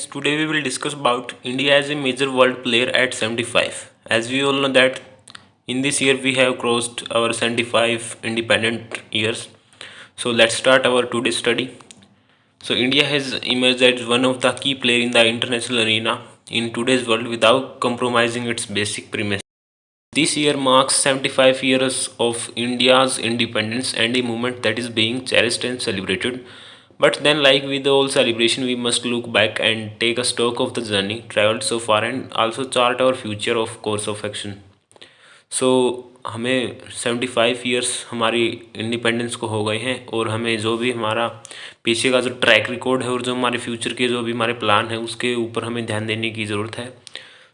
Today we will discuss about India as a major world player at 75. As we all know that in this year we have crossed our 75 independent years. So let's start our today's study. So India has emerged as one of the key players in the international arena in today's world without compromising its basic premise. This year marks 75 years of India's independence and a moment that is being cherished and celebrated. But then, like with all celebration, we must look back and take a stock of the journey traveled so far and also chart our future of course of action. सो हमें 75 years हमारी independence को हो गए हैं और हमें जो भी हमारा पीछे का जो ट्रैक रिकॉर्ड है और जो हमारे फ्यूचर के जो भी हमारे प्लान है उसके ऊपर हमें ध्यान देने की ज़रूरत है.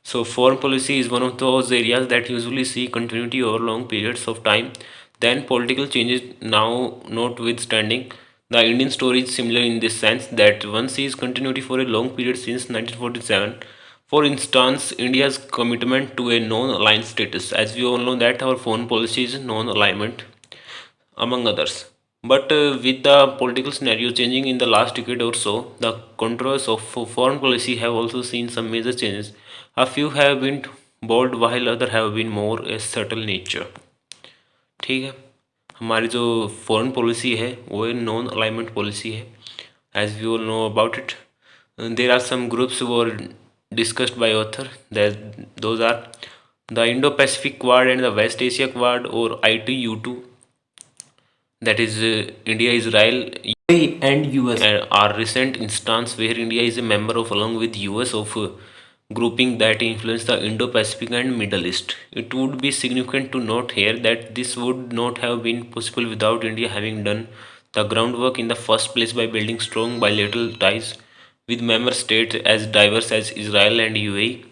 So foreign policy is one of those areas that usually see continuity over long periods of time. Then political changes now notwithstanding, the Indian story is similar in this sense that one sees continuity for a long period since 1947. For instance, India's commitment to a non-aligned status. As we all know that our foreign policy is non-alignment among others. But with the political scenario changing in the last decade or so, the contours of foreign policy have also seen some major changes. A few have been bold while others have been more a subtle nature. ठीक है, हमारी जो foreign policy है वो non alignment policy है. As we all know about it, there are some groups were discussed by author that those are the Indo-Pacific Quad and the West Asia Quad or ITU2, that is India, Israel, UAE and US are recent instance where India is a member of along with US of grouping that influence the Indo-Pacific and Middle East. It would be significant to note here that this would not have been possible without India having done the groundwork in the first place by building strong bilateral ties with member states as diverse as Israel and UAE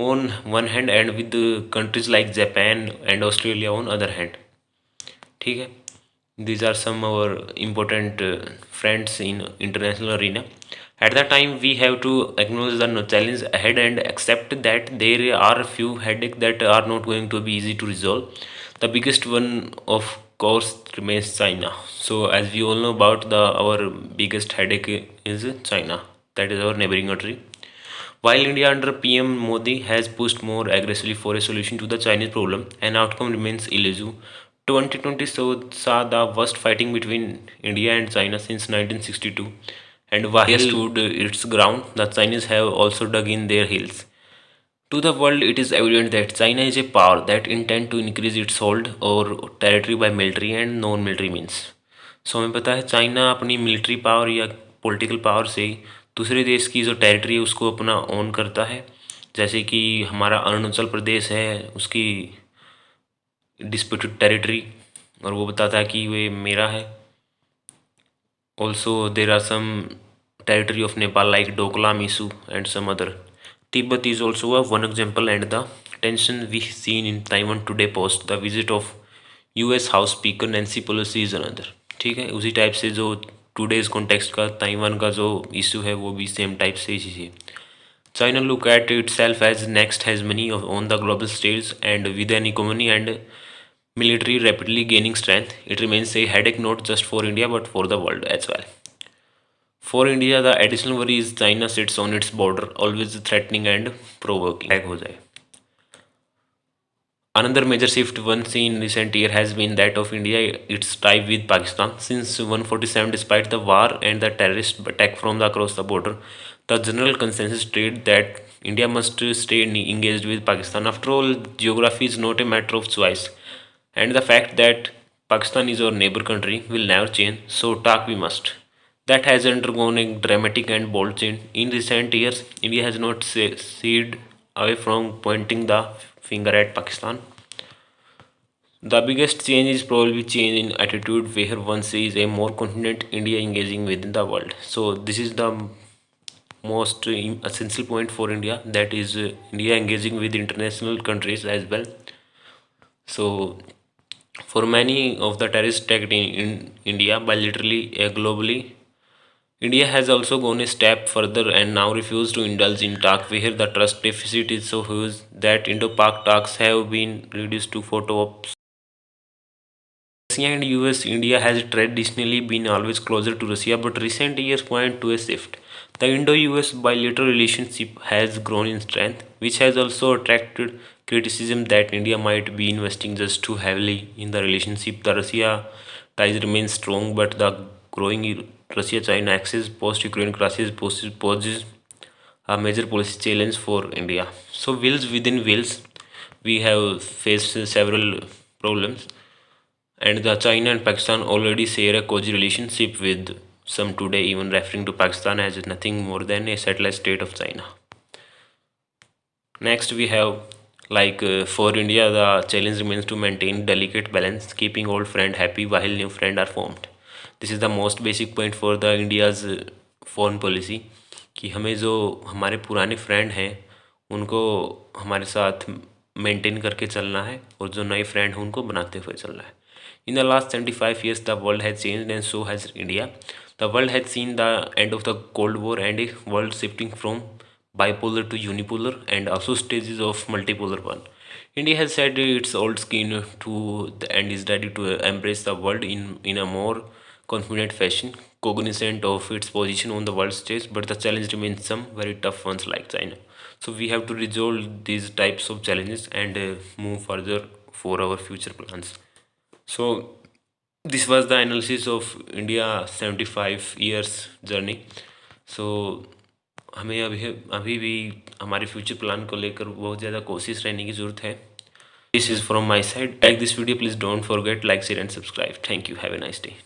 on one hand and with countries like Japan and Australia on other hand. ठीक है, these are some our important friends in international arena. At the time we have to acknowledge the challenge ahead and accept that there are a few headaches that are not going to be easy to resolve. The biggest one of course remains China. So as we all know about the our biggest headache is China, that is our neighboring country. While India under PM Modi has pushed more aggressively for a solution to the Chinese problem, an outcome remains elusive. 2020 saw the worst fighting between India and China since 1962, and while India stood its ground, the Chinese have also dug in their heels. To the world, it is evident that China is a power that intends to increase its hold or territory by military and non-military means. So हमें पता है China अपनी military power या political power से दूसरे देश की जो टेरिटरी है उसको अपना ओन करता है. जैसे कि हमारा अरुणाचल प्रदेश है, उसकी डिस्प्यूटेड टेरिटरी, और वो बताता है कि वे मेरा है. Also there are some territory of Nepal like Doklam issue and some other. Tibet is also a one example, and the tension we seen in Taiwan today post the visit of US House Speaker Nancy Pelosi is another. ठीक है, उसी type से जो today's context का Taiwan का जो issue है वो भी सेम टाइप से ही है. China look at itself as next has many on the global stage, and with an economy and military rapidly gaining strength, it remains a headache not just for India but for the world as well. For India, the additional worry is China sits on its border, always threatening and provoking. हो जाए. Another major shift one seen in recent year has been that of India, its tie with Pakistan. Since 147, despite the war and the terrorist attack from across the border, the general consensus stated that India must stay engaged with Pakistan. After all, geography is not a matter of choice, and the fact that Pakistan is our neighbor country will never change, so talk we must. That has undergone a dramatic and bold change. In recent years, India has not steered away from pointing the finger at Pakistan. The biggest change is probably change in attitude where one sees a more confident India engaging within the world. So this is the most essential point for India, that is India engaging with international countries as well. So for many of the terrorist attack in India bilaterally globally, India has also gone a step further and now refuses to indulge in talk where the trust deficit is so huge that Indo-Pak talks have been reduced to photo ops Russia and US, India has traditionally been always closer to Russia, but recent years point to a shift. The Indo-US bilateral relationship has grown in strength, which has also attracted criticism that India might be investing just too heavily in the relationship. The Russia ties remain strong, but the growing Russia-China axis post-Ukraine crisis poses a major policy challenge for India. So, wheels within wheels, we have faced several problems, and the China and Pakistan already share a cozy relationship with some today even referring to Pakistan as nothing more than a satellite state of China. Next we have for India the challenge remains to maintain delicate balance, keeping old friend happy while new friend are formed. This is the most basic point for the India's foreign policy कि हमें जो हमारे पुराने friend हैं उनको हमारे साथ maintain करके चलना है और जो नए फ्रेंड हैं उनको बनाते हुए चलना है. In the last 75 years, the world has changed and so has India. The world has seen the end of the Cold War and a world shifting from bipolar to unipolar and also stages of multipolar one. India has set its old skin to the and is ready to embrace the world in a more confident fashion, cognizant of its position on the world stage, but the challenge remains some very tough ones like China. So we have to resolve these types of challenges and move further for our future plans. So this was the analysis of India 75 years journey. So हमें अभी अभी भी हमारे future plan को लेकर बहुत ज़्यादा कोशिश रहने की ज़रूरत है. This is from my side. Like this video, please don't forget like, share and subscribe. Thank you. Have a nice day.